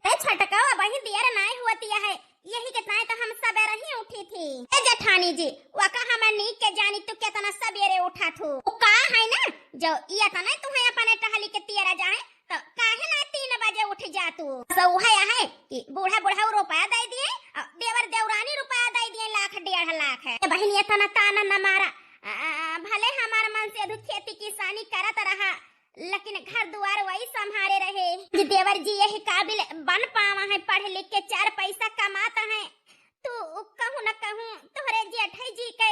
ए छटकावा बही देर नहीं हुआ है, यही के ताए तो हम सवेरे ही उठी थी। ए जेठानी जी वका हमें नीक के जानी तू केतना सवेरे उठा थू। ओ का है ना जो इया त नहीं तू है अपने टहली के तियरा जाए तो काहे ना 3 बजे उठ जा तू। सो है कि बूढ़ा बूढ़ा रुपया दे दिए, देवर देवरानी रुपया दे दिए, लाख 1.5 लाख है। बहन ये तना ताना न मारा, भले हमार मन से अधु खेती किसानी करत रहा लेकिन घर द्वार वही संभाले रहे। जी देवर जी यही काबिल बन पावा है, पढ़ लिख के 4 पैसा कमाता है। तू कहूँ न कहूँ तोहरे जेठाई जी के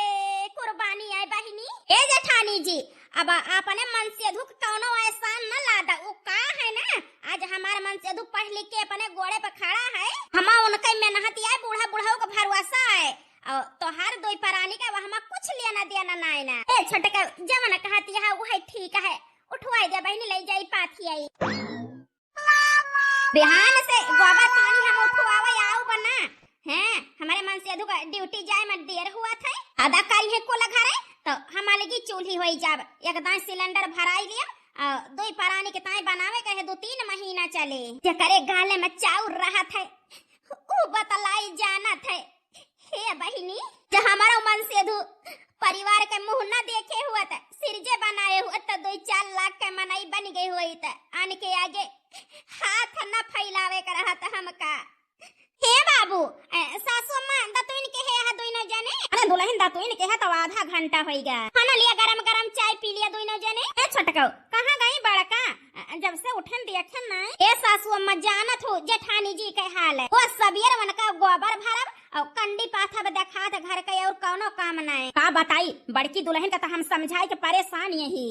कुर्बानी आए बहिनी। ए जेठानी जी अब अपने मन से दुख कौनो एहसान न लादा। वो का है ना आज हमार मन से दुख पढ़ लिख के अपने गोड़े पे खड़ा है, हम उनके मेहनत आए, बूढ़ा बूढ़ा को भरवसा है और तोहार दोई परानी का वहां कुछ लेना देना नाय ना। ए छटका जवन कहती है वो है ठीक है, उठवाई दे बहनी ले जाई पाथी आई। बिहान से गोबर पानी हम उठवावे आऊ बना हैं, हमारे मन से अधुका ड्यूटी जाए में देर हुआ था, आधा करी है को लगा रहे तो हमारे की चूल्ही होई जाब, एकदम सिलेंडर भराई लिया दोई परानी के ताई बनावे कहे 2-3 महीना चले। जे करे गाले में चाउर रहा था वो बतलाई जाना था। हे बहिनी जो हमारा मन से अधु परिवार के मुंह न देखे हुआ था, सिरजे बनाए हुआ तो 2-4 लाख के मनाई बन गई हुई था, आन के आगे हाथ न फैलावे कर रहा था हमका। हे बाबू सासू अम्मा दतुइन के है दोनों जने, अरे दुल्हन दतुइन के है तो आधा घंटा हो गया, खाना लिया गरम गरम चाय पी लिया दोनों जने। ए छटकाओ कहां गई बड़का, जब से उठन देखन ना। ए सासू अम्मा जानत हो जेठानी जी के हाल है, वो सबेर मन का गोबर भरब और कंडी पाथा देखा था घर के और कौनो काम ना है। का बताई बड़की दुल्हन का तो हम समझाए के परेशान यही,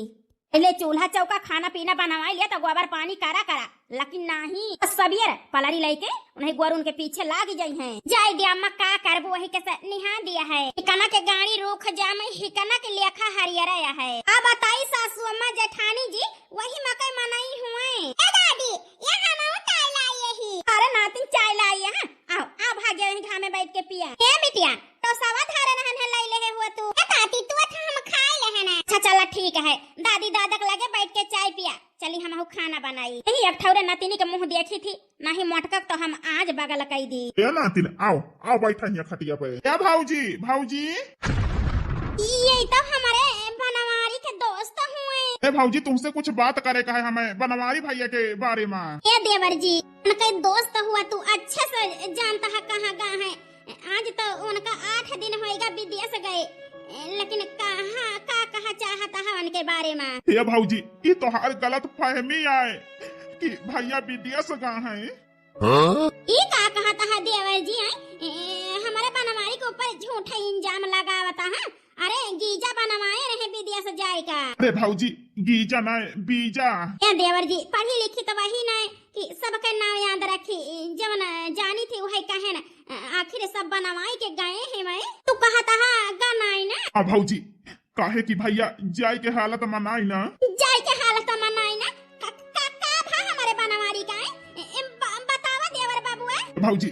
पहले चूल्हा चौका खाना पीना बनवाई लिया तो गोबर पानी करा लेकिन नहीं सबेर पलरी लेके उन्हें गोर उनके पीछे लाग जाई हैं। जाय दिया अम्मा का करबो वही के निहा दिया है, हिकना के गाड़ी रोक जाम, हिकना के लेखा हरियर आया है। आ बताई सासू अम्मा जेठानी जी वही मकई मनाई हुए। ए दादी ये हम चाय लाई यही। अरे नातिन चाय लाई है, आओ आ भागे घाम में बैठ के पिया। ए बिटिया तो सवा धारा रहन है लाई ले हुआ तू। ए ताती तू हम खाए ले है ना। अच्छा चला ठीक है, दादी दादक लगे बैठ के चाय पिया, चली हम खाना बनाई। यही एक ठौरे नातिनी के मुंह देखी थी नहीं मोटकक तो हम आज बगल कई दी। ए नातिन आओ आओ बैठा यहाँ खटिया पे। क्या भाऊजी भाऊजी ये तो हमारे बनवारी के दोस्त हुए। ए भाऊजी तुमसे कुछ बात करे का है हमें बनवारी भैया के बारे में। ए देवर जी उनका दोस्त हुआ तू अच्छे से जानता है कहाँ गए हैं, आज तो उनका 8 दिन होएगा विदेश गए, लेकिन कहा चाहता है उनके बारे में। ये भाऊजी ये तो हर गलत फहमी आए कि भैया विदेश गए हैं। ये का कहता है देवर जी हमारे बनवारी के ऊपर झूठा इल्जाम लगावता है। अरे गीजा बनवाए रहे विदेश जाएगा। अरे भाऊजी गीजा नहीं बीजा। ये देवर जी पढ़ी लिखी तो वही नहीं कि सबके नाम याद रखी, जब जानी थी वही कहे ना आखिर सब बनवाई के गए हैं। मैं तू कहता है गनाई ना। हाँ भाऊजी काहे कि भैया जाय के हालत मनाई ना, जाय के हालत मनाई ना का हमारे बनवारी का बतावा देवर बाबू। भाऊजी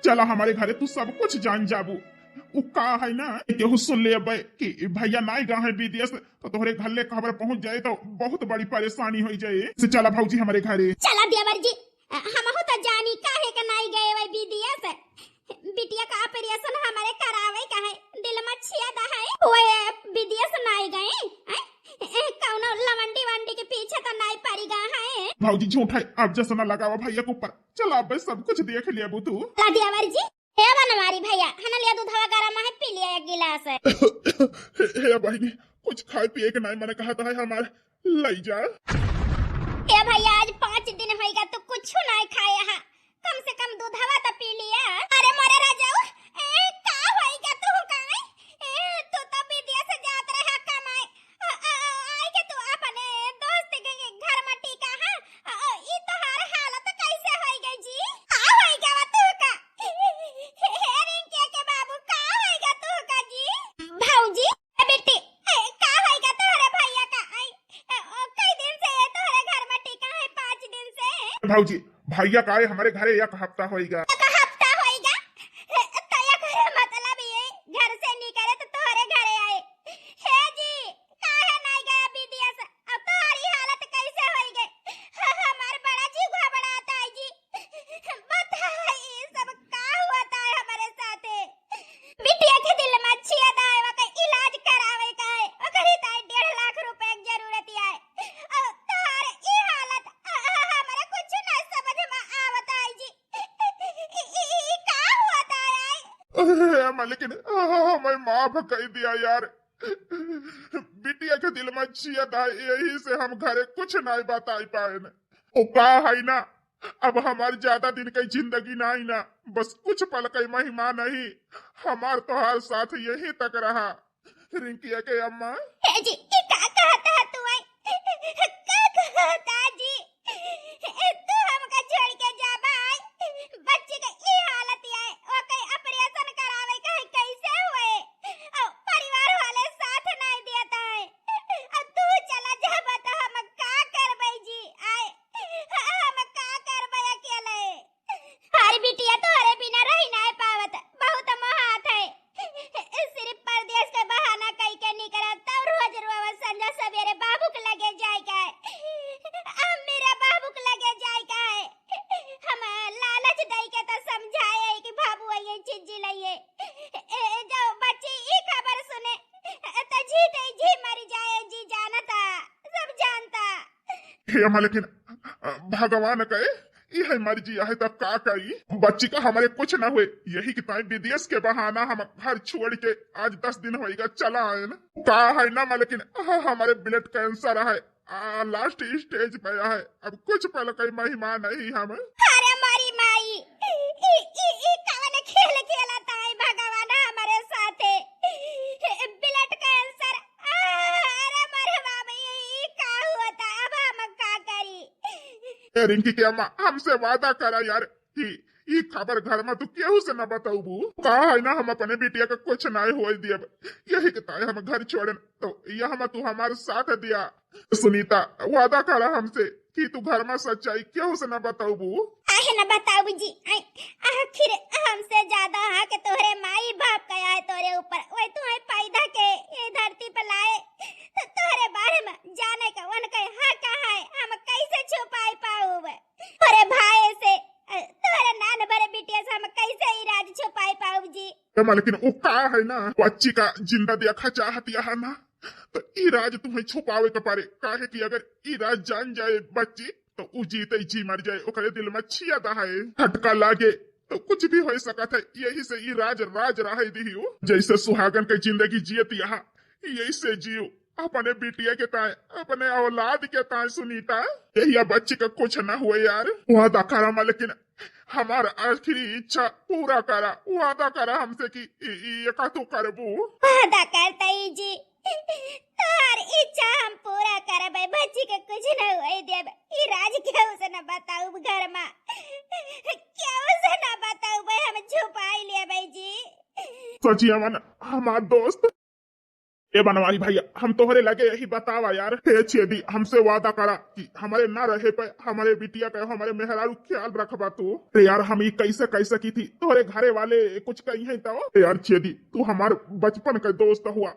चला हमारे घरे तू सब कुछ जान जाबू। उ का है ना केहू सुन ले कि भैया नाई गए हैं विदेश तो तोहरे घरे खबर पहुंच जाए तो बहुत बड़ी परेशानी हो जाए। से चला भाऊजी हमारे घरे। चला देवर जी हम तो जानी काहे के नाई गए वे विदेश, बिटिया का ऑपरेशन हमारे करावे का है, दिल में छिया है वो विदेश नाई गए कौनो लवंडी वंडी के पीछे तो नाई पड़ी गए हैं। भाऊजी झूठा अब जैसा ना लगावा भैया के ऊपर। चला अब सब कुछ देख लिया तू। देवर जी हे बनवारी भैया हना लिया दूधवा गरम है पी लिया 1 गिलास। हे बहनी कुछ खाए पिए के नहीं मैंने कहा था हमारे लई जा। हे भैया आज 5 दिन होएगा तो कुछ नहीं खाया है, कम से कम दूधवा तो पी लिया। अरे मोरे राजाऊ का होएगा तू काई तू तो विदेश जात रहा कमाए आई के तू अपने दोस्त के घर में टिका है, ई तो हर हालत कैसे होएगा जी। का होएगा तू का हेरिंग के बाबू का होएगा तू का जी। भाऊजी बेटी का होएगा तोरे भैया का कई दिन से तोरे घर में टिका है 5 दिन से। भाऊजी भैया का हमारे घरे 1 हफ्ता होएगा। 1 हफ्ता होएगा तो या करे मतलब ये घर से निकले तो तोरे घरे आए। हे जी काहे नहीं गया विदेश, अब तुम्हारी हालत कैसे होई गई हमार बड़ा जी घबराता है जी। लेकिन मैं माफ कर दिया यार। बिटिया के दिल में छिया था, यही से हम घरे कुछ नहीं बता पाए न। ओ का है ना, अब हमारी ज्यादा दिन की जिंदगी नहीं ना, बस कुछ पल की महिमा नहीं, हमार तो हर साथ यही तक रहा। रिंकिया के अम्मा जी ये का कहता है तू आई का कहता जी तू हमका छोड़ के जाबा आई, बच्चे का ये हालत है ओ कहीं ऑपरेशन करावे कहीं कैसे हुए और परिवार वाले साथ नहीं देता है, अब तू चला जाबा तो हम का करबै जी आए, हम का करबै अकेले। हर बिटिया तोहरे बिना रही नहीं पावत, बहुत मोहात है, सिर्फ परदेश के बहाना कई के निकला तब रोज रोज संजा सवेरे बाबू के लगे जाए का है, मेरा बाबू के लगे जाए का है, हम लालच दई के तो समझाए कि बाबू ये चीज लइए, जो बच्चे ये खबर सुने तो जी मर जाए, जी जानता सब जानता। हे लेकिन भगवान कहे यह मर्जी है तब का करी, बच्ची का हमारे कुछ ना हुए, यही कि ताई विदेश के बहाना हम घर छोड़ के आज 10 दिन होएगा चला आए ना, का है ना लेकिन हमारे ब्लड कैंसर है, लास्ट स्टेज पे है, अब कुछ पल कई महिमा नहीं हम। अरे मारी माई ई कवन खेल खेलता है भगवान हमारे साथे, ब्लड कैंसर, अरे मारे बाबा ये का होता, अब हम का करी। रिंकी के अम्मा हमसे वादा करा यार कि ये खबर घर में तू केहू से न बताऊ बू, कहा है ना हम अपने बेटिया का कुछ नहीं हो दिया, यही कहता है हम घर छोड़े तो यह हम तू हमारे साथ दिया। सुनीता वादा करा हमसे कि तू घर में सच्चाई केहू से न बताऊ बू। आहे न बताऊ जी, आखिर हमसे ज्यादा है कि तोहरे माई बाप कया है तोरे ऊपर, वही तुम्हें पैदा के ये धरती पर लाए तो तोहरे बारे में जाने का वन के हक है, हम कैसे छुपाई पाऊ तोरे भाई से, तोरे नान भरे बिटिया से हम कैसे ही राज छुपाई पाऊ जी। लेकिन वो का है ना, बच्ची का जिंदा देखा चाहती है ना, तो ई राज तुम्हें छुपावे के पारे, काहे कि अगर ई राज जान जाए बच्ची तो उ जीते जी मर जाए, ओकरे दिल में छिया है, झटका लागे तो कुछ भी हो सकता है, यही से ई राज रहे दियो, जैसे सुहागन के जिंदगी जियत यहाँ यही से जियो अपने बिटिया के ताए, अपने औलाद के ताए। सुनीता यही बच्ची का कुछ न हुए यार, वादा करा लेकिन हमारा आखिरी इच्छा पूरा करा, वादा करा हमसे कि ये का तू करबू। वादा करता ही जी, तार इच्छा हम पूरा करबे, बच्ची के कुछ न होए देब, ई राज केहू से न बताऊ घर में, केहू से न बताऊ भाई, हम छुपाई लेबे जी। सची अमन हमार दोस्त ए बनवारी भैया, हम तोहरे लगे यही बतावा यार, हे छेदी हमसे वादा करा कि हमारे ना रहे पे हमारे बिटिया का हमारे मेहरारू ख्याल रखबा तू। यार हम ये कैसे की थी, तोहरे घरे वाले कुछ कही है तो यार छेदी तू हमार बचपन का दोस्त हुआ,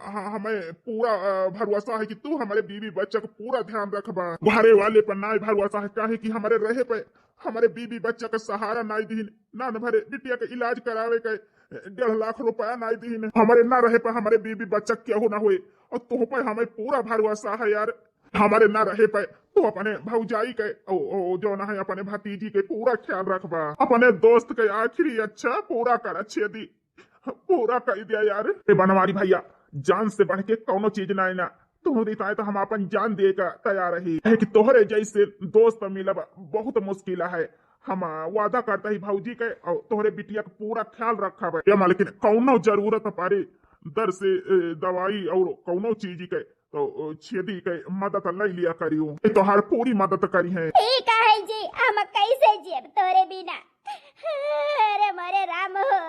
हमें पूरा भरोसा है कि तू हमारे बीवी बच्चा को पूरा ध्यान रखबा, घरे वाले पर ना भरोसा है, काहे कि हमारे रहे पे हमारे बीवी बच्चा का सहारा नहीं दीन, ना भरे बिटिया का इलाज करावे के 1.5 लाख रुपया नहीं दीन, हमारे ना रहे पे हमारे बीवी बच्चा केहू ना हुए, और तुह पे हमें पूरा भरोसा है यार, हमारे ना रहे पे तो अपने भौजाई के जो ना है अपने भतीजी के पूरा ख्याल रखबा, अपने दोस्त के आखिरी अच्छा पूरा कर, छेदी पूरा कर दिया यार। बनवारी भैया जान से बढ़ के कोनो चीज नहीं ना, तुम्हारी ताए तो हम अपन जान दे का तैयार रही है कि तोहरे जैसे दोस्त मिलब बहुत मुश्किल है, हम वादा करते ही भौजी के और तोहरे बिटिया का पूरा ख्याल रखा है, लेकिन कौनो जरूरत पड़े दर से दवाई और कौनो चीज के तो छेदी के मदद ले लिया करियो, तोहार पूरी मदद करी है। ठीक है जी, हम कैसे जियब तोरे बिना, अरे मोरे राम हो।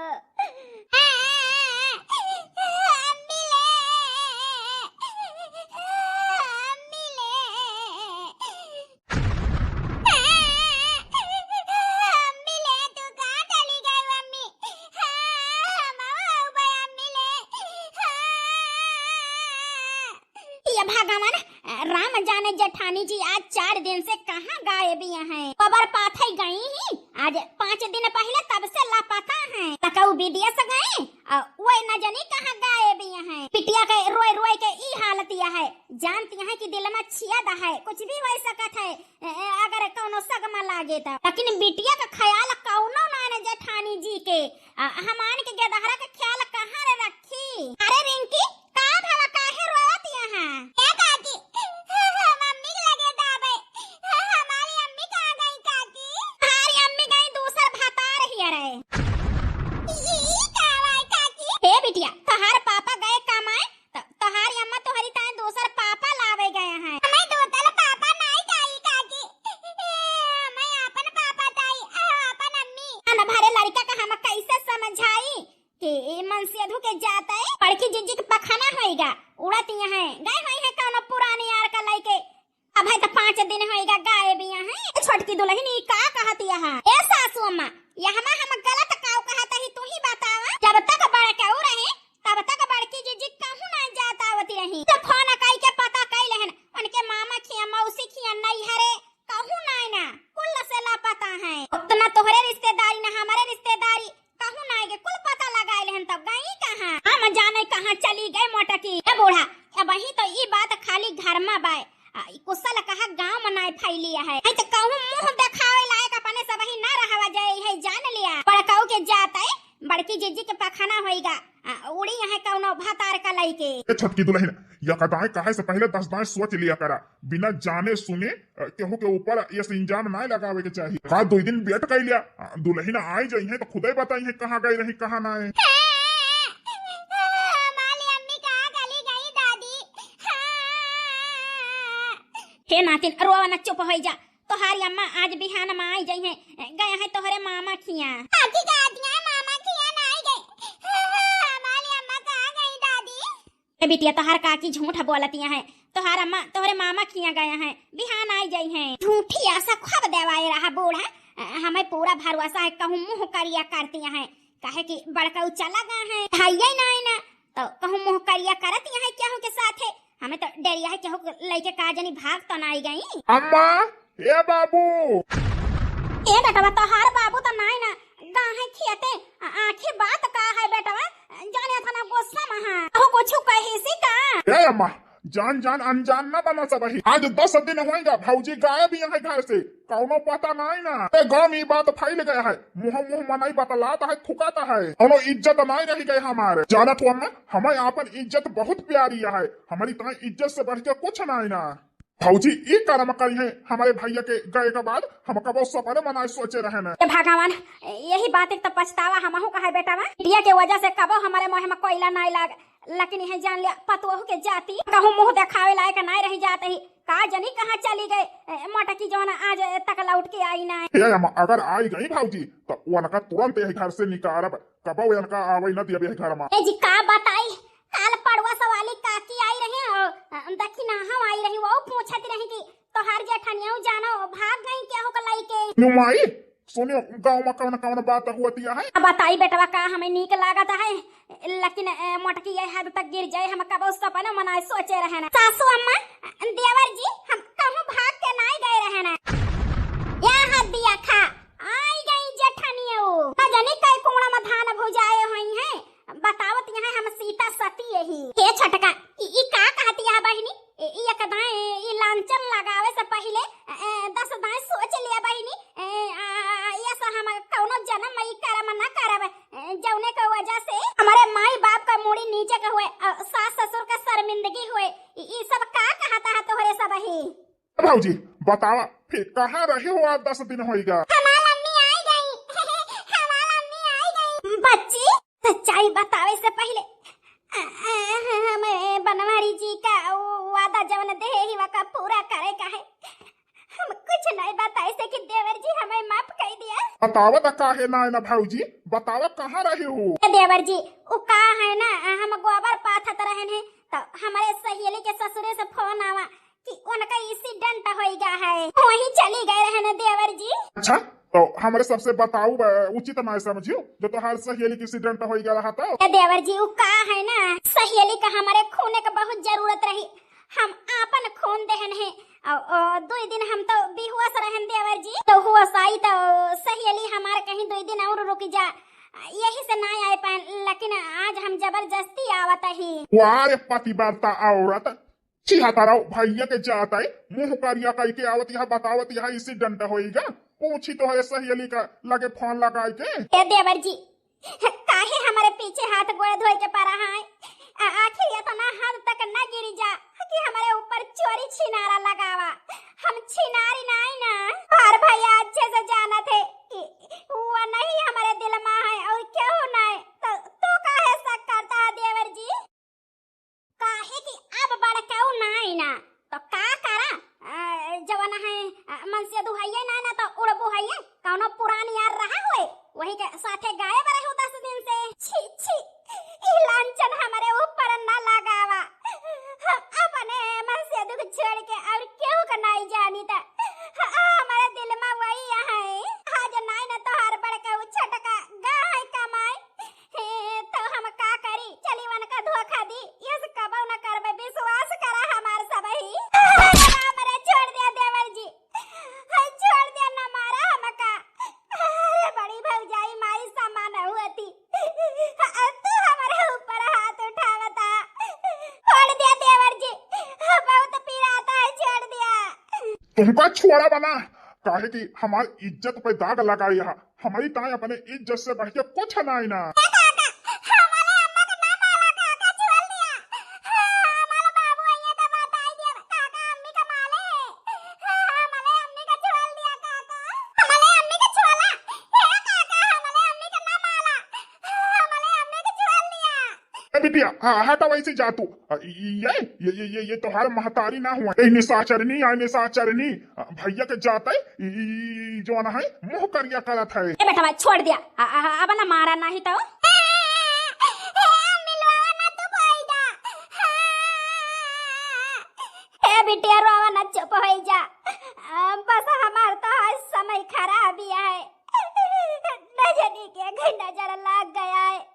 राम जाने जेठानी जी आज 4 दिन से कहाँ गायब हैं, खबर पाथे गई ही, आज 5 दिन पहले तब से लापता हैं, तकऊ विदेश गए वही न जानी कहाँ गायब है। पिटिया के रोए रोए के ई हालत यह है, जानती है कि दिल में छिया है, कुछ भी हो सकत है अगर कौनो सगमा लागे तो। लेकिन बिटिया का ख्याल कौनो ना न जेठानी जी के, हमान के गेदहरा के ख्याल कहाँ रे रखी। अरे रिंकी का भवा काहे रोत यहाँ? ए काकी मम्मी के लगे दाबे, हमारी अम्मी कहाँ गई काकी? हमारी अम्मी गई दूसर भाता रही है। हे बिटिया तोहार पापा गए कमाए, तोहारी अम्मा तोहरी ताए दूसर पापा लावे गए हैं। मैं दूसर पापा नहीं ताई काकी, मैं अपन पापा ताई, अपन अम्मी। अन भरे लड़का का हम कैसे समझाई कि मन से अधु के जाता है, पड़की जिज्जी के पखाना होएगा उड़त यहाँ है, गए होई है कौनो पुरानी यार का लइके। अब है तो 5 दिन होएगा गायब यहाँ है। छोटकी दुल्हन ई का कहती है? ए सासू अम्मा यहाँ हम गलत काऊ कहता ही तू ही बतावा। जब तक बड़ा काऊ रहे तब तक बड़की जीजी कहूं ना जाता आवती रही। तो फोन कई के पता कई लेहन उनके मामा खिया मौसी खिया नहीं हरे कहूं ना कुल से लापता है। उतना तोहरे रिश्तेदारी ना हमारे रिश्तेदारी कहूं ना के कुल पता लगाए लेहन, तब गई कहां? हम जाने कहां चली गई मोटकी। ए बूढ़ा अब वही तो ई बात खाली घर में बाय कुशल कहा गांव में नाय फैलिया है। तो कहूं मुंह दिखावे लायक अपने सब ही ना रहवा जाए है, जान लिया। बड़काऊ के जाता है बड़की जीजी के पखाना होएगा उड़ी यहाँ कौनो भातार का लइके। ए छटकी दुल्हन या कदाए कहे से पहले 10 बार सोच लिया करा, बिना जाने सुने केहू के ऊपर ये इंजाम ना लगावे के चाहिए। का 2 दिन वेट कर लिया, दुल्हन आई जाई है तो खुदे बताई है कहाँ गई रही कहाँ ना है। हे नातिन रोवा न चुप हो जा, तोहारी अम्मा आज बिहान में आई जाई है, गए है तोहरे मामा खिया। काकी का आदिया मामा खिया ना आई गई, हमारी अम्मा कहां गई दादी? ए बिटिया तोहार काकी झूठ बोलती है, तोहार अम्मा तोहरे मामा खिया गए हैं, बिहान आई जाई हैं। झूठी आशा खूब देवाए रहा बूढ़ा, हमें पूरा भरोसा है कहूं मुंह करिया करती है, कहे कि बड़का चला गया है भाईया ना तो कहूं मुंह करिया करती है केहू के साथ है। हमें तो डरिया है केहू लइके का जनी भाग तो ना आई गई। अम्मा ए बाबू ए बेटवा तोहार बाबू तो नाई ना गाहे खियते आखिर बात का है बेटवा, जाने था ना गुस्सा में हां हो कुछ कही सी का। ए अम्मा जान जान अनजान ना बना सब ही, आज 10 दिन होएगा भौजी गायब ही है घर से, कौनो पता नहीं ना। ए गांव में बात फैल गया है, मुंह मनाई बतलाता है थुकाता है, कौनो इज्जत नहीं रह गई हमारे। जाना तो अम्मा हमें अपन इज्जत बहुत प्यारी है, हमारी तो इज्जत से बढ़ के कुछ नहीं ना। भौजी ई कर्म करी है हमारे भैया के गए के बाद, हम कबो सपने मनाए सोचे रहे ना। भगवान यही बात एक तो पछतावा हमहू का है बेटा बिटिया के वजह से कबो हमारे मुंह में कोयला नहीं लाग, लेकिन यह जान लिया पतोह के जाती कहूं मुंह दिखावे लायक नहीं रही जात ही, का जनी कहां चली गए मोटकी जौन आज तक लौट के आई ना। हे अम्मा अगर आई गई भौजी तो उनका तुरंत यही घर से निकारब, कबो उनका आवे ना दिया घर में। ए जी का बताई काल पड़वा सवाली काकी आई रही और दखिना हम आई रही, वो पूछती रही कि तोहार जेठनिया जानो भाग गई क्या हो कलाई के। नुमाई सुनियो गांव में कौन कौन बात होती है? बताई बेटवा का हमें नीक लागत है, लेकिन मोटकी ये हद तक गिर जाए हम कब सपना मनाए सोचे रहे ना। सासू अम्मा देवर जी हम कहूं भाग के नहीं गए रहे ना, या हद दिया खा आई गई जेठनिया ना जाने कई कुंगड़ा में धान भुजाए हुई है, बतावत यहाँ हम सीता सती यही। हे छटका ई का कहती है बहिनी, ई एकदाए ई लांचन लगावे से पहले 10 दाए सोच लिया बहिनी, ऐसा हम कौनो जन्म में ई करम ना करब जौने के वजह से हमारे माई बाप का मुड़ी नीचे के हुए, सास ससुर का शर्मिंदगी हुए, ई सब का कहता है तोहरे सब ही। भौजी बतावा फिर कहाँ रहे हो आप 10 दिन होएगा? हमारी अम्मी आई गई, हमारी अम्मी आई गई। बच्ची सच्चाई बतावे से पहले हमें बनवारी जी का वादा जवन दे ही वका पूरा करे का है, हम कुछ नहीं बताए से कि देवर जी हमें माफ कर दिया। बतावा तो काहे ना ना भौजी बतावा कहाँ रहे हो? देवर जी वो का है ना हम गोबर पाथत रहन है तो हमारे सहेली के ससुरे से फोन आवा कि उनका एक्सीडेंट हो गया है, वहीं चली गए रहने देवर जी। अच्छा तो हमारे सबसे बताऊ उचित ना समझियो जो तो हर सहेली की एक्सीडेंट हो गया रहा था। देवर जी वो का है ना सहेली का हमारे खून का बहुत जरूरत रही, हम आपन खून देहन है और 2 दिन हम तो बेहोश रहन देवर जी, तो हुआ साई तो सहेली हमारे कहीं 2 दिन और रुक जा, यही से नहीं आए पाए, लेकिन आज हम जबरदस्ती आवत ही। वारे पतिव्रता औरत चिहाता रहो भैया के जाता है मुंह करिया कह के आवत यहाँ बतावत यहाँ इसी डंडा होएगा पूछी तो है सहेली का लगे फोन लगाए के। ए देवर जी, काहे हमारे पीछे हाथ गोड़ धोए के पड़ा है? आखिर ये तो ना हद तक न गिरी जा कि हमारे ऊपर चोरी छिनारा लगावा। हम छिनारी नहीं ना, और भैया अच्छे से जाना थे कि वो नहीं हमारे दिल में है और क्यों नहीं। तो काहे शक करता है देवर जी? काहे कि अब बड़काऊ नहीं ना तो का करा? जवन है मन से दुहाइए ना तो उड़बो है कौनो पुरानी यार रहा होए वही के साथे गायब रहे 10 दिन से। छी छी, ई लांछन हमारे ऊपर न लगावा। हम अपने मन से दुख छोड़ के और क्यों का नहीं जानी था। हमारे दिल में वही है आज नहीं ना तो हर बड़का छटका गाय कमाए तो हम का करी? चली वन का धोखा दी ये कबो न करबे, विश्वास करा हमार सब ही। हमारे छोड़ दिया देवर जी, छोड़ दिया न मारा हमका। अरे बड़ी भौजाई माई समान हुआ थी, तू हमारे ऊपर हाथ उठावता। छोड़ दिया देवर जी, बहुत पीड़ा आता है, छोड़ दिया। तुमका छोड़ा बना काहे कि हमारी इज्जत पे दाग लगा यहाँ हमारी ताई अपने इज्जत से बढ़ के कुछ नहीं ना। बिटिया हटा वैसे जा तू ये तोहार महतारी ना हुआ निशाचरनी आ निशाचरनी भैया के जाता है जो ना है मुंह करिया करत है। ए बेटा छोड़ दिया, अब ना मारा नहीं तो बिटिया रोवा ना, चुप हो जा। बस हमार तो आज समय खराब ही है, नजर के नजर लग गया है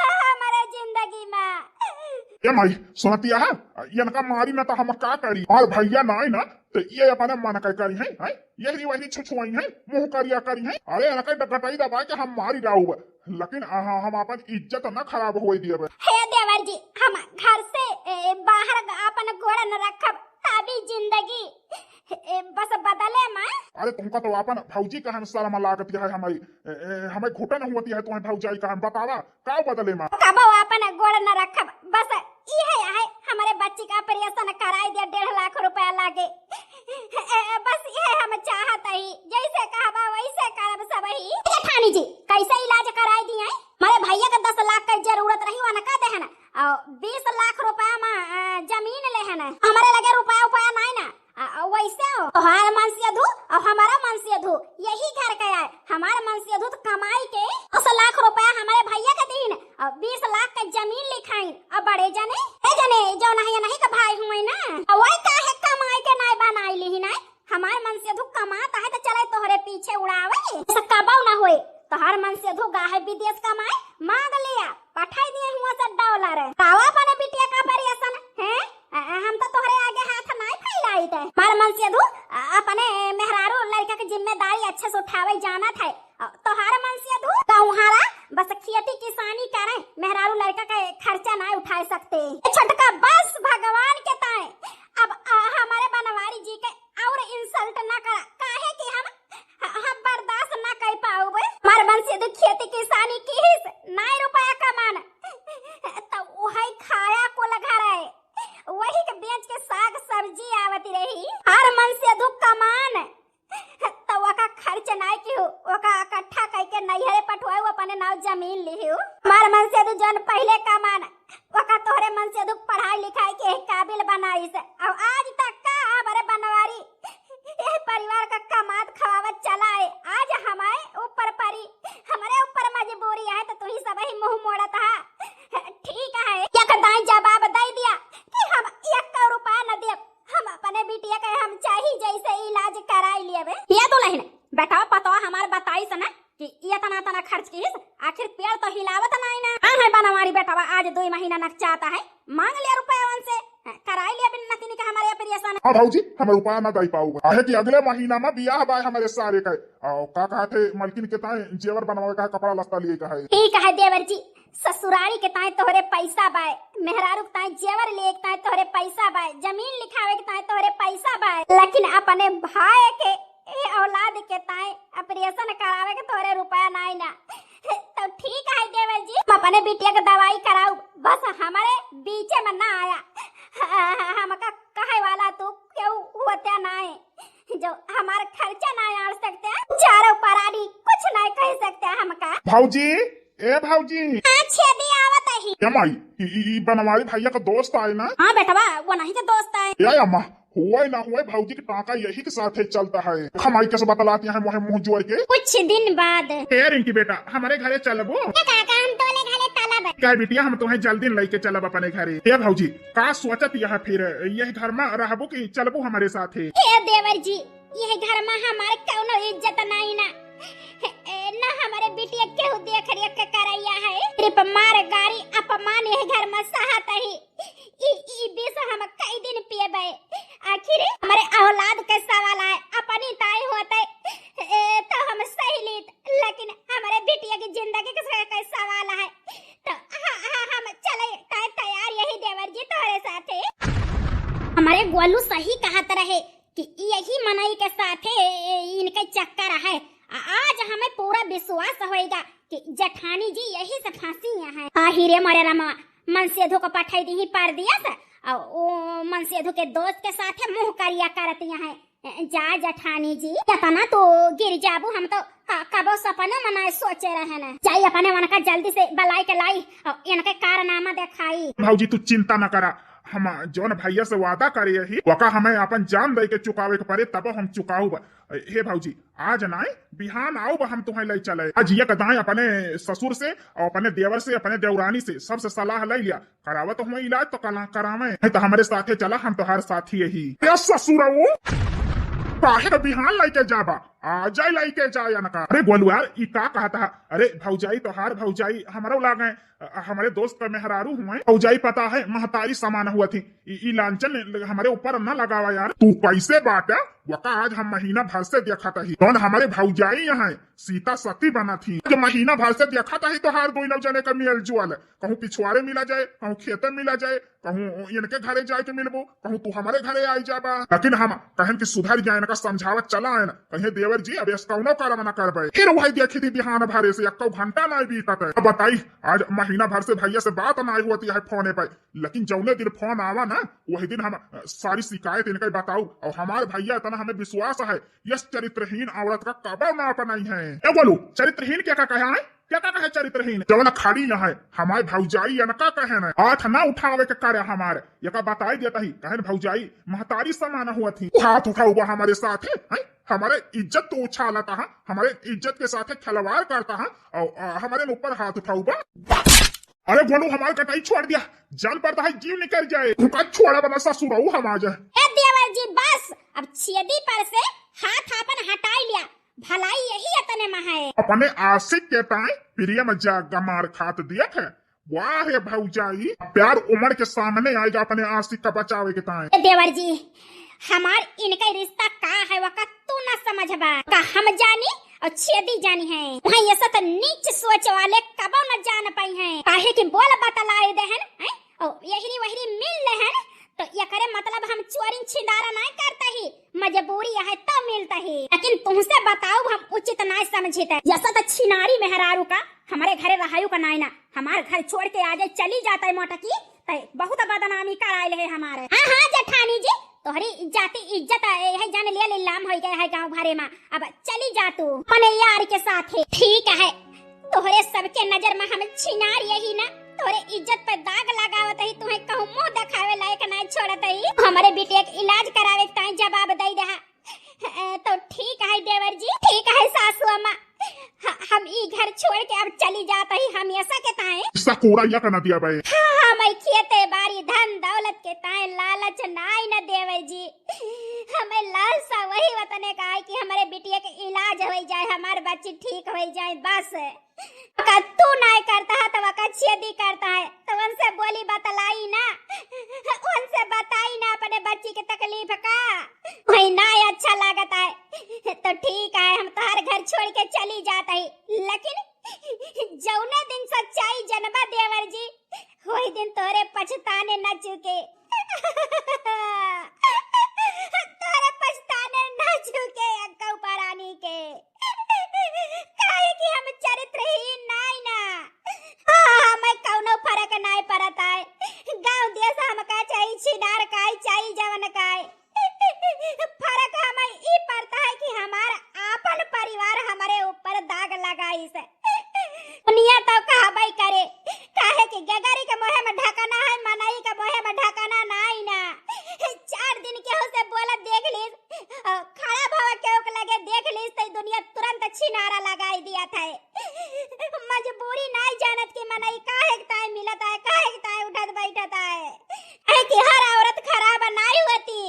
हमारे जिंदगी में। ये माई सुनतिया है इनका मारी ना तो हम का करी और भैया ना ना तो ये अपने मन का करी है यही वही छुछुआई है मुंह करिया करी है। अरे इनका डकटाई दबा के हम मारी जाऊ लेकिन हम अपन इज्जत ना खराब होई दिए। हे देवर जी, हम घर से बाहर अपन गोड़ न रखब तभी जिंदगी बस बदले मां। अरे तुमका तो अपन भौजी का हम शर्म लागत है हमारी हमें घुटन होती है तुम्हें भौजाई का हम बतावा का बदले मां। कबो अपन गोड़ न रखब, बस ये है हमारे बच्ची का ऑपरेशन कराई दिया 1.5 लाख रुपया लागे। बस ये हम चाहत ही जैसे कहबा वैसे करब सब ही। जेठानी जी कैसे इलाज कराई दी है? हमारे भैया का 10 लाख का जरूरत रही वन का देहन और 20 लाख रुपया में जमीन लेहन। हमारे लगे रुपया उपाया नहीं ना वैसे हो हमारा मनसियधु और हमारा मनसियधु यही घर का है। हमारा मनसियधु तो कमाई के 10 लाख रुपया हमारे भैया का दिन और 20 लाख का जमीन लिखाई। अब बड़े जने जो नहीं का भाई हुए ना वही काहे कमाई के नहीं बनाई ली ना। हमारे मनसियधु कमाता है तो चले तोहरे पीछे उड़ावे ऐसा कबाऊ ना होए। तो हर मनसियधु गाहे विदेश कमाए मांग लिया पठाई दिए हुआ $100 तावा अपने बिटिया का परियसन है। हम तो तोहरे आगे हाथ नहीं फैलाई थे। मार मनसियधु अपने मेहरारू लड़का की जिम्मेदारी अच्छे से उठावे जाना था। तो हर मनसियधु तुम्हारा बस खेती किसानी करे, मेहरारू लड़का का खर्चा नहीं उठा सकते। छटका बस भगवान के ताए अब हमारे बनवारी जी के और इंसल्ट ना करा काहे कि हम बर्दाश्त ना कर पाओगे। मार मनसियधु खेती किसानी की नहीं रुपया कमान तो वही खाया को लगा रहे वही के बेच के साग सब्जी आवती रही। हर मन से दुख कमान तो वका खर्च नहीं की हो वका इकट्ठा करके नैहरे पठवाए अपने नाव जमीन ली हो। हमार मन से दु जन पहले कमान वका तोहरे मन से दुख पढ़ाई लिखाई के काबिल बनाई से अब आज तक का हमारे बनवारी ये परिवार का कमात खवावत चला है। आज हमारे ऊपर परी हमारे ऊपर मजबूरी है तो तू ही सब ही मुंह मोड़त है। ठीक है क्या कदाई जवाब दे दिया कि हम 1 रुपया न दे, हम अपने बिटिया के हम चाहिए जैसे इलाज कराई लिए ये तो लहिन बेटा पता हमार बताई से ना कि ये तना खर्च की आखिर पेड़ तो हिलावत नहीं ना। हां है बनवारी बेटा आज 2 महीना नक चाहता है मांग लिया रुपया उनसे कराई लिया बिन नतीनी का हमारे ऑपरेशन। हाँ भाजी हम रुपया ना दे पाऊंगा आहे कि अगले महीना में बियाह बा हमारे सारे का का कहते मलकिन के ताए जेवर बनवावे का कपड़ा लत्ता लिए का है ठीक है देवर जी, ससुरारी के ताए तोहरे पैसा बाय, मेहरारू के ताए जेवर ले के ताए तोहरे पैसा बाय, जमीन लिखावे के ताए तोहरे पैसा बाय, लेकिन अपने भाई के औलाद के ताए ऑपरेशन करावे के तोहरे रुपया नहीं ना। तो ठीक है देवर जी, हम अपने बिटिया के दवाई कराऊ, बस हमारे बीच में ना आया। हमका कहे वाला तू क्यों होता नहीं, जो हमारा खर्चा नहीं आड़ सकते, चारों परानी कुछ नहीं कह सकते हमका। भाजी ए भाजी अच्छे दी आवत ही। माई ई बनवारी भैया का दोस्त आए ना। हाँ बेटवा वो नहीं के दोस्त है। या अम्मा हुआ ना हुआ भाजी के टाका यही के साथ चलता है। हमारी कैसे बतलाती है मोहे मुंह जोड़ के। कुछ दिन बाद रिंकी बेटा हमारे घरे चलबो। काका हम तोले घरे तलब। क्या बिटिया हम तुम्हें जल्दी लेके चलब अपने घरे। ये भाजी का सोचत यह फिर यही घर में रहबो कि चलबो हमारे साथ। हे देवर जी यह घर में हमारे कौनो इज्जत नहीं ना, ना हमारे बिटिया केहू देख रेख के करैया है, सिर्फ मार गाड़ी अपमान यह घर में सहत है। ई बीस हम कई दिन पिएबे, आखिर हमारे औलाद के सवाल है, अपनी ताई होते तो हम सही लीत, लेकिन हमारे बिटिया की जिंदगी के सवाल है तो हम चले तैयार यही देवर जी तुम्हारे साथ। हमारे गोलू सही कहत रहे कि यही मनई के साथ इनके चक्कर है। आज हमें पूरा विश्वास होएगा कि जठानी जी यही से फांसी है। हीरे मरे रमा मन सेधु को पठाई दी पर दिया था और वो मन सेधु के दोस्त के साथ मुंह करिया करती है। जा जठानी जी तना तो गिर जाबू, हम तो कबो सपना मनाए सोचे रहे ना। चाहिए अपने मन का जल्दी से बलाई के लाई और इनके कारनामा दिखाई। भाजी तू चिंता न करा, हम जौन भैया से वादा करे ही वका हमें अपन जान दे के चुकावे के पड़े तब हम चुकाऊ। हे भाजी आज ना बिहान आओ हम तुम्हें ले चले। आज ये कदाए अपने ससुर से और अपने देवर से अपने देवरानी से सबसे सलाह ले लिया, करावा तो हमें इलाज तो करावे तो हमारे साथे चला, हम तो हर साथी यही। ससुर काहे बिहान लेके जाबा, आ जाए लेके जाए ना। अरे गोलू यार ई का कहता है। अरे भौजाई तो हार भौजाई हमारा लागे, हमारे दोस्त का मेहरारू हुए भौजाई पता है महतारी समान हुआ थी। ई लांछन हमारे ऊपर न लगावा यार। तू कैसे बात है वका आज हम महीना भर से देखा था ही कौन हमारे भौजाई यहाँ सीता सती बना थी। जो महीना भर से देखा था ही तो हार दो जने का मिल जुआल, कहूँ पिछुआरे मिला जाए, कहूँ खेते मिला जाए, कहूँ इनके घरे जाए के मिलबो, कहूँ तू हमारे घरे आई जाबा। लेकिन हम कहन की सुधर जाए ना समझावत चला है ना, कहे देवर जी अब कौनो कर्म न कर। फिर वही देखी थी बिहान भरे से 1 घंटा नहीं बीता है। अब बताई आज महीना भर से भैया से बात नहीं होती है फोने पे, लेकिन जौने दिन फोन आवा ना वही दिन हम सारी शिकायत इनके बताऊ। और हमारे भैया इतना हमें विश्वास है यस चरित्रहीन औरत का कबा ना अपनाई है। बोलू चरित्रहीन क्या कहा है, क्या कहे चरित्रहीन जौन खाड़ी न है हमारे भौजाई का कहे न हाथ ना उठावे के करे हमारे ये का बताई देता ही कहन भौजाई महतारी समान हुआ थी। हाथ उठाऊबा हमारे साथ है, हमारे इज्जत तो उछालता है, हमारे इज्जत के साथ खिलवाड़ करता है और हमारे ऊपर हाथ उठाऊबा। अरे बोलो हमारे कटाई छोड़ दिया, जान पड़ता है जीव निकल जाए, छोड़ा बना ससुराऊ हम आ जाए। देवर जी बस अब छेदी पर से हाथ अपन हटाई लिया, भलाई यही अतने में है। अपने आशिक के ताए प्रिय में जागा मार खात दिया है। वाह रे भौजाई प्यार उम्र के सामने आएगा अपने आशिक का बचावे के ताए। देवर जी हमार इनका रिश्ता का है वका तू न समझबा, का हम जानी और छेदी जानी है। वहाँ ये सब नीच सोच वाले कबो न जान पाई है, काहे कि बोल बतलाए देहन है और यही वही मिल लेहन तो ये करे मतलब हम चोरी छिंदारा नहीं करता ही, मजबूरी है तो मिलता ही। लेकिन तुमसे बताओ हम उचित नहीं समझते, जैसा तो छिनारी मेहरारू का हमारे घरे रहायु का नाई ना, हमारे घर छोड़ के आ जाए चली जाता है मोटकी तो बहुत बदनामी कराए है हमारे। हाँ हाँ जेठानी जी तोहरी जाति इज्जत है जान लिया लीलाम हो गया है गाँव भरे में, अब चली जा तू अपने यार के साथ। ठीक है तोहरे सबके नजर में हम छिनार यही ना, तोहरे इज्जत पे दाग लगावत ही, तुम्हें कहूँ मुंह दिखावे लायक नहीं छोड़त ही, हमारे बेटे के इलाज करावे के जवाब दे दे। तो ठीक है देवर जी, ठीक है सासू अम्मा, हम ई घर छोड़ के अब चली जाता ही हमेशा के ताए सकोरा या कना दिया भाई। हाँ मैं खेते बारी धन दौलत के ताए लालच नाई न देवर जी, हमें लालसा वही वतने का है कि हमारे बिटिया के इलाज हो जाए, हमारे बच्ची ठीक हो जाए बस। तू नहीं करता है तो वका छेदी करता है, तो उनसे बोली बतलाई ना, उनसे बताई ना अपने बच्ची के तकलीफ का वही ना अच्छा लागत है तो ठीक है, हम तो हर घर छोड़ के चली जाता है, लेकिन जौने दिन सच्चाई जनबा देवर जी वही दिन तोरे पछताने न चुके तोरे पछताने न चुके अक्का परानी के काहे कि हम चरित्रहीन नाई ना। हमें कौनो फर्क नहीं पड़ता है, गांव देश हमका चाहिए छिनार काय चाहिए जवन काय, फर्क हमें ई पड़ता है कि हमारा आपन परिवार हमारे ऊपर दाग लगाई से दुनिया तो कहबई करे काहे कि गगरी के मोहे में ढकाना है, मनई के मोहे में ढकाना नहीं ना। 4 दिन के हो से बोला देख लीस, खड़ा भवा के ओक लगे देख लीस तो दुनिया तुरंत छिनारा लगाई दिया था। मजबूरी नहीं जानत कि मनई काहे ताय मिलत है, काहे ताय उठत बैठत है, है कि हर औरत खराब नहीं होती,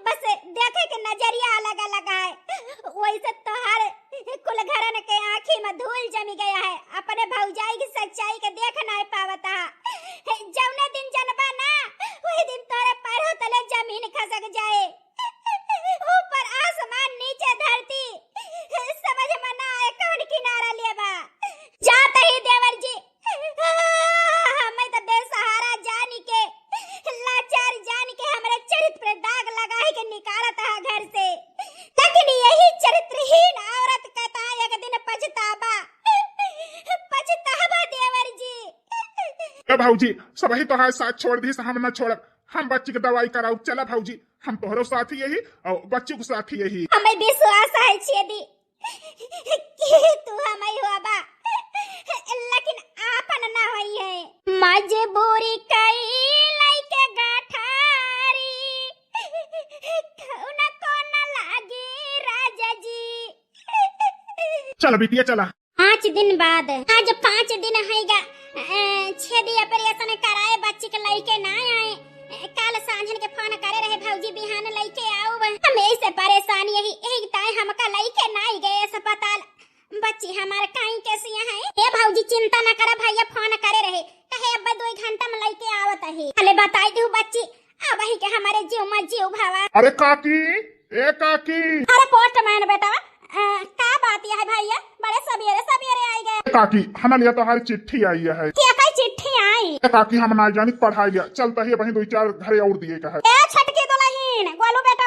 बस देखे के नजरिया अलग अलग है। वैसे तो हर कुल घरन के आँखी में धूल जमी गया है, अपने भौजाई की सच्चाई के देख नहीं पावता। जौने दिन जनबा ना वही दिन तोरे पैरों तले जमीन खसक जाए, ऊपर आसमान नीचे धरती, समझ में ना आए कौन किनारा लेबा। जाता ही देवर जी हमें तो बेसहारा जानी के लाचार जान के हमारे चरित्र पर दाग लगाए के निकालता है घर से, लेकिन यही चरित्रहीन औरत कहता है एक दिन पछतावा देवर जी। ए भाऊजी सबही तो है साथ छोड़ दी, हम न छोड़, हम बच्ची की दवाई कराऊ। चला भाऊजी हम तोहरो साथ ही यही और बच्ची को साथ ही यही। हमें विश्वास है छेदी कि तू हमें हुआ बा, लेकिन आपन ना होई है। मजबूरी कई लइके गाठारी कौन कौन लागे राजा जी। चल बिटिया चला। 5 दिन बाद, आज 5 दिन हैगा छेदी ऑपरेशन कराए, बच्ची के लइके ना आए। काल सांझन के फोन करे रहे भौजी बिहान लइके आओ, हम ऐसे परेशानी यही एक ताई हमका लइके नहीं गए अस्पताल, बच्ची हमारे काई कैसी है। ए भौजी चिंता न कर, भैया फोन करे रहे कहे अब 2 घंटा में लइके आवत है। अले बताई दू बच्ची अब ही के हमारे जीव में जीव भावा। अरे काकी, ए काकी। अरे पोस्टमैन बेटा का बात है भैया, बड़े सवेरे सवेरे आई गए। काकी हमारे लिए तो हर चिट्ठी आई है। क्या कई चिट्ठी आई? काकी हम ना जानी पढ़ाई लिया, चलता ही वहीं 2-4 घरे और दिए का है। ए छटकी दुल्हन गोलू बेटा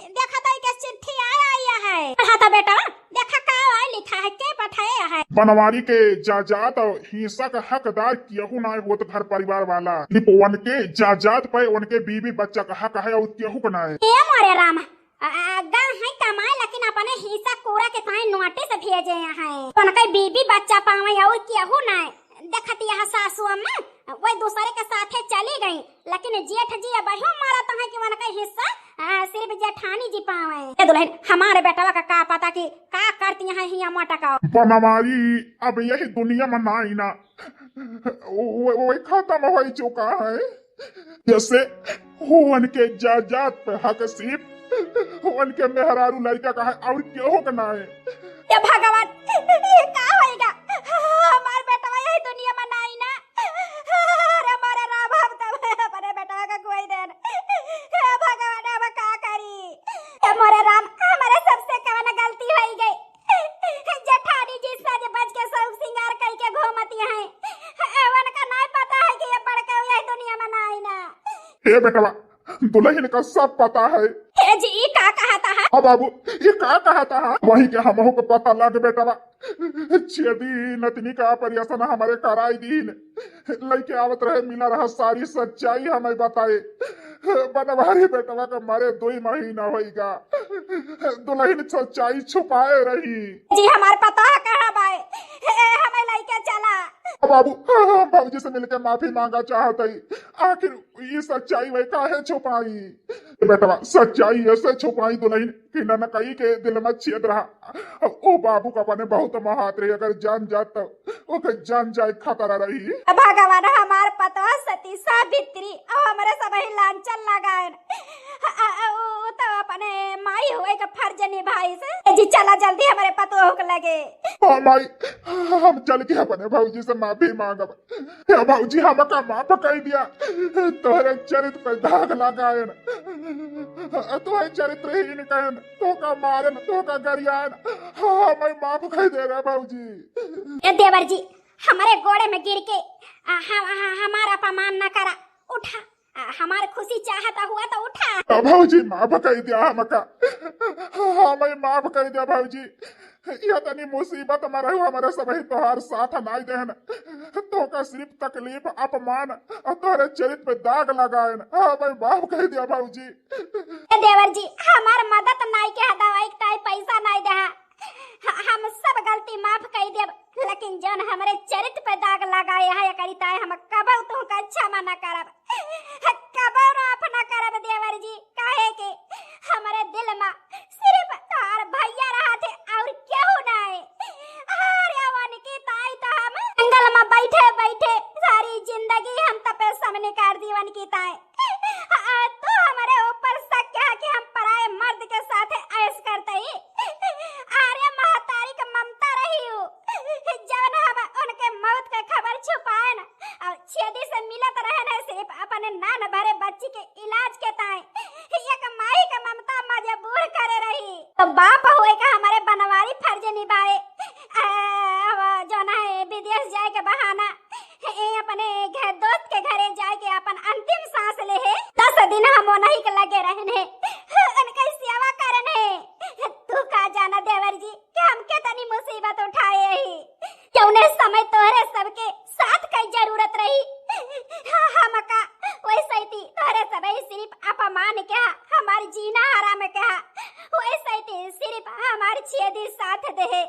देखा तो के चिट्ठी आया है, पढ़ा था बेटा देखा का आया लिखा है, के पठाया है। बनवारी के जायदाद और हिस्सा का हकदार केहू ना हो तो घर परिवार वाला, लिपवन के जायदाद पे उनके बीवी बच्चा का हक है और केहू का ना है। ए मोरे राम गाँव है कमाए, लेकिन अपने हिस्सा कोरा के ताई नोटिस भेजे हैं, उनके बीबी बच्चा पावे और केहू ना देखती यहाँ सासू अम्मा वही दूसरे के साथे चली गई, लेकिन जेठ जी अब मारा तो है कि उनका हिस्सा सिर्फ जेठानी जी पावे। दुल्हन हमारे बेटा का पता कि का करती है हिया मोटा का। बनवारी अब यही दुनिया में ना ही ना वो खत्म हो चुका है, जैसे उनके जायदाद पे हक सिर्फ उनके मेहरारू लड़का का है और केहू का ना है। ये भगवान ये का होएगा, हमार बेटा यही दुनिया में ना ही ना। अरे मारे राम हम तो अपने बेटा का कोई देन, हे भगवान अब का करी। हे मोरे राम हमारे सबसे कौन गलती हो गई, जेठानी जी सज बज के सब सिंगार कई के घूमती हैं, एवन का नहीं पता है कि ये बड़का यही दुनिया में ना ही ना। हे बेटा दुल्हन का सब पता है। हे जी का कहता है? अब बाबू ये का कहता है, वही के हमहू को पता लग बेटा छेदी नतनी का परियासन हमारे कराई दीन लइके आवत रहे, मिला रहा सारी सच्चाई हमें बताए। बनवारी बेटवा का मारे 2 महीना होइगा, दुल्हन सच्चाई छुपाए रही। जी हमार पता है कहाँ बाय, हमें लइके चला। बाबू भौजी से मिलके माफी मांगा चाहत है, आखिर ये सच्चाई वही काहे छुपाई? बेटवा सच्चाई ऐसे छुपाई दुल्हन कि ननकई के दिल में छेद रहा। ओ बाबू का अपने बहुत महात रही, अगर जान जात तो ओके जान जाए खतरा रही। भगवान हमार पता सती सावित्री और हमारे सब लांचन लगाए तो अपने माई हुए का फर्ज निभाई से। जी चला जल्दी हमारे पतो होक लगे। हाँ माई, हम चल के अपने भौजी से माफी मांगब। हे भौजी हमका माफ कर दिया, तोहरे चरित्र पे दाग लगाए न, तोहरे चरित्रहीन कहन, तो का मारन, तो का गरियान, हाँ मैं माफ कर देगा भौजी। ए देवर जी, हमारे गोड़े में गिर के हमारा अपमान न करा, उठा। हमार खुशी चाहता हुआ तो उठा। भौजी माफ कर दिया हमका, हाँ मैं माफ कर दिया भौजी। यह तनी मुसीबत में रहो, हमारे सबही तोहार साथ नाई देहन, तो का सिर्फ तकलीफ अपमान और तोहरे चरित्र पे दाग लगाए, हाँ मैं माफ कर दिया भौजी। देवर जी, हमार मदद नाई के दवाई ताई पैसा नाई दे, हम सब गलती माफ कर देब, लेकिन जन हमारे चरित्र पे दाग लगाए है करिता हम कबौ तो का क्षमा न करब, कबौ माफ न करब देवर जी। काहे के हमारे दिल में सिर्फ तार भैया रहा थे और केहू नहीं। अरे अवन की ताई तो हम जंगल में बैठे बैठे सारी जिंदगी हम तपे सामने कर दीवन की ताई, तो हमारे ऊपर शक है कि हम पराए मर्द के साथ ऐश करते ही। अरे महतारी का ममता रही हूँ, जब हम उनके मौत का खबर छुपाए न और छेदी से मिलत रहे न, सिर्फ अपने नान भरे बच्ची के इलाज के ताए एक माई का ममता मजबूर करे रही, तो बाप हुए का हमारे बनवारी फर्ज निभाए। जो ना है विदेश जाए के बहाना अपने घर दोस्त के घरे जाए के अपन अंतिम सांस ले है, 10 दिन हम नहीं के लगे रहने उनका सेवा करने। तू का जाना देवर जी कि हम कितनी मुसीबत उठाए ही, क्यों ने समय तोहरे सबके साथ की जरूरत रही, हम का वैसे थी तोहरे सबे सिर्फ अपमान क्या हमार जीना हराम क्या, वैसे थी सिर्फ हमार छेदी साथ दे।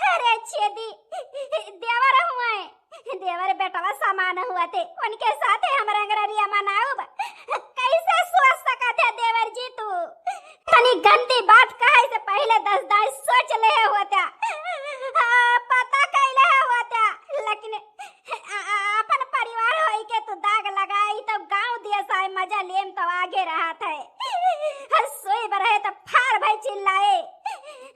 अरे छेदी देवर हुए, देवर बेटवा समान हुआ थे, उनके साथ हम रंगरिया मनाऊब, कैसे सोच सका थे देवर जी तू? तनी गंदी बात कहे से पहले 10 दाई सोच ले होता, पता कैले होता, लेकिन अपन परिवार होई के तू दाग लगाई तो गांव देश आए मजा लेम तो आगे रहा था, सोई बरहे तो फार भाई चिल्लाए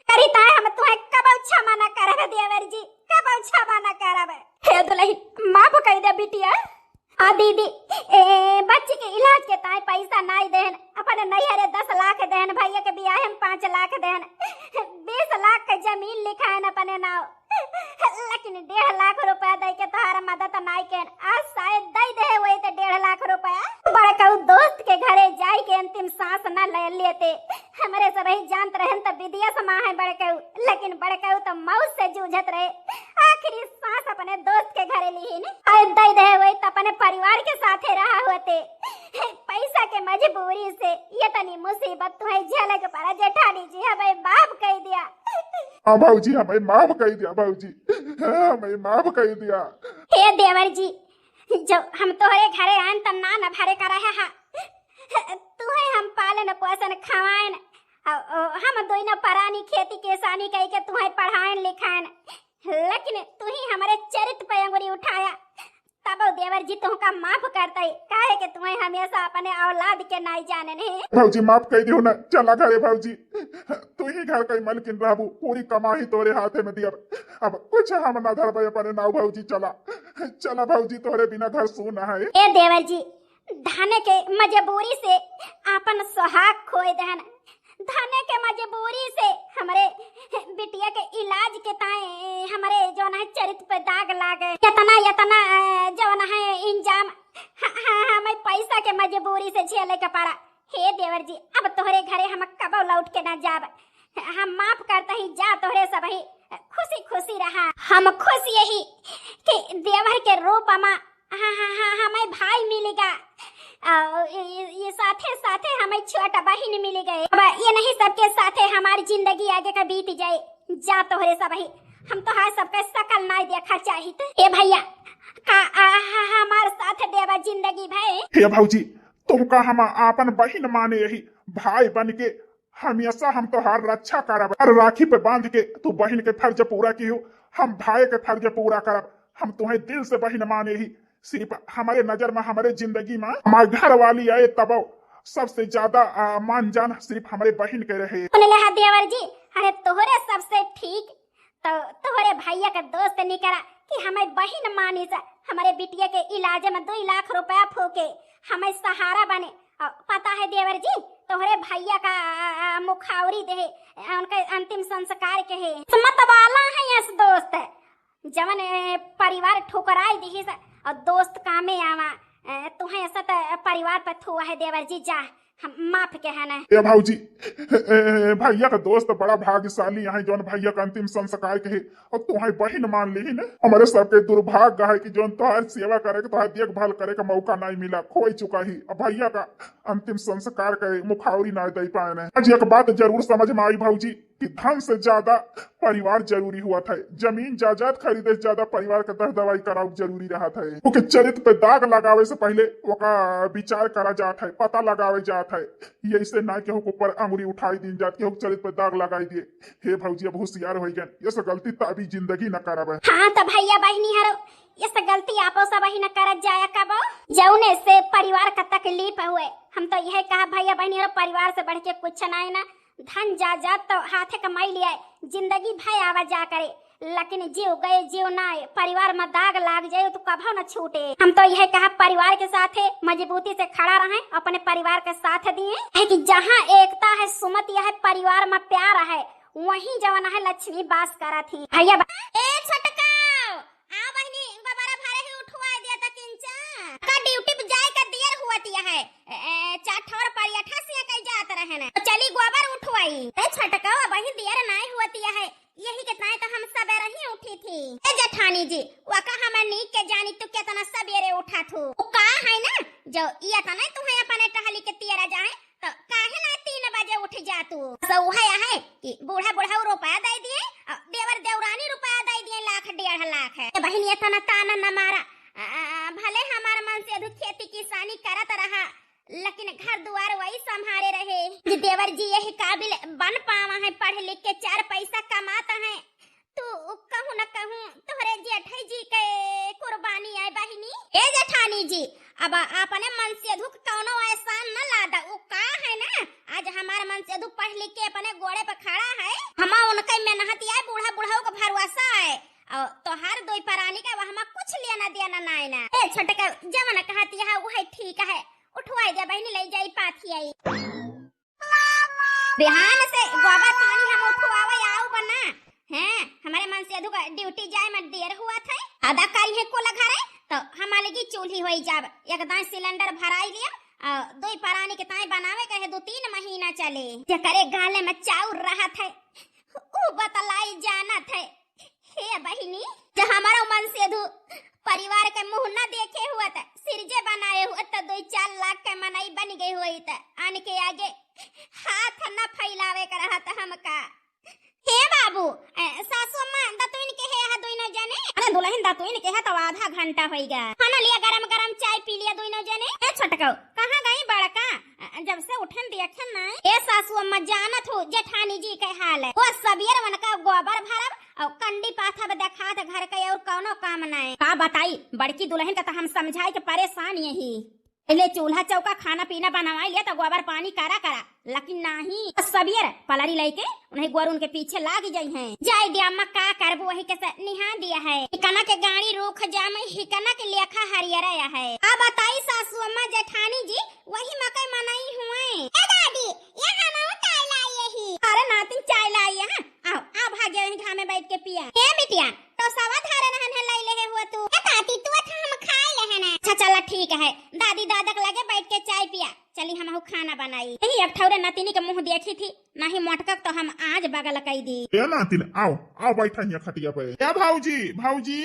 करिता हम तुम्हें कब क्षमा न करब देवर जी, कब क्षमा न करब। हे दुल्ही माफ कर दे बिटिया। आ दीदी बच्चे के इलाज के ताई पैसा नहीं देन, अपन नैहरे 10 लाख देन, भैया के बियाह में 5 लाख देन, 20 लाख के जमीन लिखा है अपने नाव, लेकिन 1.5 लाख रुपया दे के तोहरा मदद नहीं केन, आज शायद दे दे वही तो 1.5 लाख रुपया बड़का दोस्त के घरे जाए के अंतिम सांस न ले लेते। हमारे सब ही जानत रहन तो विदेश में है बड़का, लेकिन बड़का तो मौत से जूझत रहे, आखिरी सांस अपने दोस्त के घरे ली न, आज दे दे वही तो अपने परिवार के साथे रहा होते। पैसा के मजबूरी से ये तनी मुसीबत तुम्हें झेले के पड़ा जेठानी जी, हमें बाप कह दिया। हाँ भाऊजी, हमें माफ कर दिया भाऊजी, हमें माफ कर दिया। हे देवर जी, जो हम तोहरे घरे आन त ना न भरे कर रहे हा, तुहे हम पालन पोषण खवाएन, हम दोनों परानी खेती किसानी कह के तुम्हें पढ़ाएन लिखाएन, लेकिन तू ही हमारे चरित्र पे अंगुली उठाया, तब देवर जी तुमका माफ करता है, काहे कि तुम्हें हमेशा अपने औलाद के नहीं जाने नहीं। भाऊजी माफ कर दियो ना, चला घरे भाऊजी, तू ही घर का मलकिन रहबू, पूरी कमाई तोरे हाथे में दिया, अब कुछ हम ना धरबे अपने नाव भाऊजी, चला चला भाऊजी, तोरे बिना घर सूना है। ए देवर जी, धन के मजबूरी से अपन सुहाग खोए दहन, धन के मजबूरी से हमारे बिटिया के इलाज के ताए हमारे जो ना चरित्र पे दाग लागे, यतना जो ना है इंजाम हमें पैसा के मजबूरी से झेले के पारा। हे देवर जी, अब तोहरे घरे हम कब लौट के ना जाब, हम माफ करता ही जा, तोहरे सब ही खुशी खुशी रहा। हम खुश यही कि देवर के रूप में हमें भाई मिलेगा, ये साथे साथे हमें छोटा बहन मिल गए, अब ये नहीं सबके साथे हमारी जिंदगी आगे का बीत जाए। जा तोहरे सब ही, हम तो हर सबके शकल नहीं देखा चाहिए। ए भैया का हमारे साथ देवा जिंदगी भाई। हे भाऊजी, तुमका हम आपन बहन माने यही, भाई बन के हमेशा हम तो हर रक्षा करब, हर राखी पे बांध के तू बहन के फर्ज पूरा की हो, हम भाई के फर्ज पूरा करब, हम तुम्हें दिल से बहन माने ही। सिर्फ हमारे नजर में, हमारे जिंदगी में हमारे घर वाली आए तब सबसे ज्यादा मान जान सिर्फ हमारे बहन के रहे। देवर जी, अरे तोहरे सबसे ठीक तो तोहरे भैया के दोस्त नहीं करा कि हमें बहन मानी से हमारे बिटिया के इलाज में 2 लाख रुपया फूके हमें सहारा बने। और पता है देवर जी तोहरे भैया का मुखावरी दे उनके अंतिम संस्कार के है मत वाला है यस दोस्त जवन परिवार ठुकराई दी से और दोस्त कामे आवा तुम्हें ऐसा परिवार पर थुआ है देवर जी जा हम माफ के है ना। ए भाऊजी भैया का दोस्त बड़ा भाग्यशाली है जौन भैया का अंतिम संस्कार के है और तुम्हारी बहन मान ली ना। हमारे सबके दुर्भाग्य है कि जौन तुम्हारी सेवा करे के तुम्हारी देखभाल करे का मौका नहीं मिला खोई चुका ही। अब भैया का अंतिम संस्कार के मुखावरी ना दे पाए ना। आज एक बात जरूर समझ में आई भाऊजी कि धन से ज्यादा परिवार जरूरी हुआ था। जमीन जायदाद खरीदे से ज्यादा परिवार का दह दवाई कराव जरूरी रहा था। ओके चरित्र पे दाग लगावे से पहले ओका विचार करा जाता है पता लगावे जाता है। ये इससे ना केहू के ऊपर अंगुली उठाई दी जाती केहू चरित्र पे दाग लगाई दिए। हे भाऊजी अब होशियार हो गए ये सब गलती तो अभी जिंदगी न करावे। हाँ तो भैया बहनी हरो ये सब गलती आपो सब ही न कर जाया कबो जौने से परिवार का तकलीफ हुए। हम तो यह कहा भैया बहनी हरो परिवार से बढ़ के कुछ नहीं ना। धन जायदाद तो हाथे कमाई लिया जिंदगी भाई आवा जा करे लेकिन जीव गए जीव ना परिवार में दाग लाग जाए तो कभी न छूटे। हम तो यह कहा परिवार के साथ मजबूती से खड़ा रहे अपने परिवार के साथ दिए है कि जहाँ एकता है सुमति है परिवार में प्यार है वहीं जवन है लक्ष्मी बास करा थी। भैया ड्यूटी पे जाए का देर हुआ है चाठौर पर 88 कई जात रहे ना तो चली गोबर उठवाई ए छटका वही देर नहीं होती है यही कितना तो हम सवेरे ही उठी थी। ए जेठानी जी वका हम नीक के जानी तो कितना सवेरे उठा थू का है ना जो ये तो नहीं तुम्हें अपने टहली के तेरा जाए तो काहे ना 3 बजे उठ जा तू। सो है कि बूढ़ा बूढ़ा रुपया दे दिए देवर देवरानी रुपया दे दिए 1.5 लाख है बहन ये तना ताना न मारा भले हमारा मन से अधू खेती किसानी करत रहा लेकिन घर द्वार वही संभाले रहे कि देवर जी यही काबिल बन पावा है पढ़ लिख के 4 पैसा कमाता है तो कहूँ न कहूँ तोहरे जेठाई जी के कुर्बानी आए बहिनी। ए जेठानी जी अब अपने मन से अधूक कौनो एहसान न लादा वो का है ना आज हमारे मन से अधूक पढ़ लिख के अपने गोड़े पे खड़ा है हम उनके मेहनत आए बूढ़ा बूढ़ा का भरवसा है और तोहार 2 परानी का वहां कुछ लेना देना नहीं ना। ए छोटे का जमाना कहती है वो है ठीक है उठवाई दे बहनी ले जाई पाथी आई बिहान से गोबर पानी हम उठवावे आऊ बना हैं हमारे मन से अधू ड्यूटी जाए में देर हुआ था आधा कारी है को लगा रहे तो हमारे की चूल्ही होई जाब एकदम सिलेंडर भराई लिया 2 परानी के ताई बनावे कहे 2-3 महीना चले जे करे गाले में चाउर रहा था ओ बतलाई जाना था। हे बहिनी जब हमारा मन से अधू परिवार के मुंह न देखे हुआ था सिरजे बनाए हुआ तो 2-4 लाख के मनाई बन गई हुई था आने के आगे हाथ न फैलावे कर रहा था हमका। हे बाबू सासू अम्मा दतुइन के है दोनों जने अरे दुल्हन दतुइन के है तो आधा घंटा हो गया खाना लिया गरम गरम चाय पी लिया दोनों जने। ए छटको कहां गई बड़का जब से उठन देखन ना ए सासू अम्मा जानत हो जेठानी जी के हाल है वो सबेर मन का गोबर भरब और कंडी पाथा देखा था घर के और कौनो काम नहीं का बताई बड़की दुल्हन का तो हम समझाई के परेशान यही पहले चूल्हा चौका खाना पीना बनवाई लिया तो गोबर पानी करा लेकिन नहीं सबेर पलारी लेके उन्हें गोर उनके पीछे लाग जाई हैं जाय दिया अम्मा का करबो वही के निहा दिया है हिकना के गाड़ी रोक जाम हिकना के लेखा हरियर आया है। अब बताई सासू अम्मा जेठानी जी वही मकई मनाई हुए ए दादी ये हम चाय लाई ही अरे नातिन चाय लाई है आओ आ भागे घा में बैठ के पिया ए बिटिया तो सवा धारे रहन है लाई ले हुआ तू ए काटी तू हम खाए ले है अच्छा चला ठीक है दादी दादक लगे बैठ के चाय पिया चली हम खाना बनाई यही अठौरे नतिनी के मुंह देखी थी नहीं मोटकक तो हम आज बगल कई दी। ए नातिन आओ आओ बैठा यहाँ खटिया पे। क्या भाऊजी भाऊजी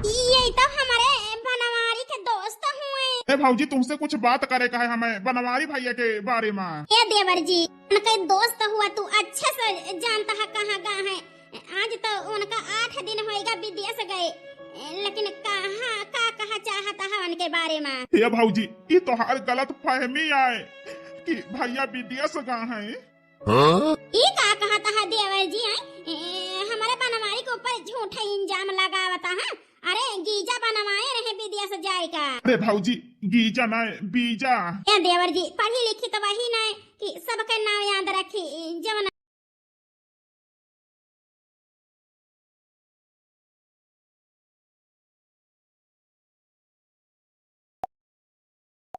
ये तो हमारे बनवारी के दोस्त हुए। ए भाऊजी तुमसे कुछ बात करे का है हमें बनवारी भैया के बारे में। ए देवर जी उनका दोस्त हुआ तू अच्छे से जानता है कहाँ गए हैं आज तो उनका 8 दिन होएगा विदेश गए लेकिन कहा चाहता है उनके बारे में। ये भाऊजी ये तो हर गलत फहमी आए कि भैया विदेश गए हैं। ये का कहता है देवर जी हमारे बनवारी के ऊपर झूठा इल्जाम लगावता है। अरे गीजा बनवाए रहे विदेश जाएगा। अरे भाऊजी गीजा नहीं बीजा। देवर जी पढ़ी लिखी तो वही नहीं कि सबके नाम याद रखी जवन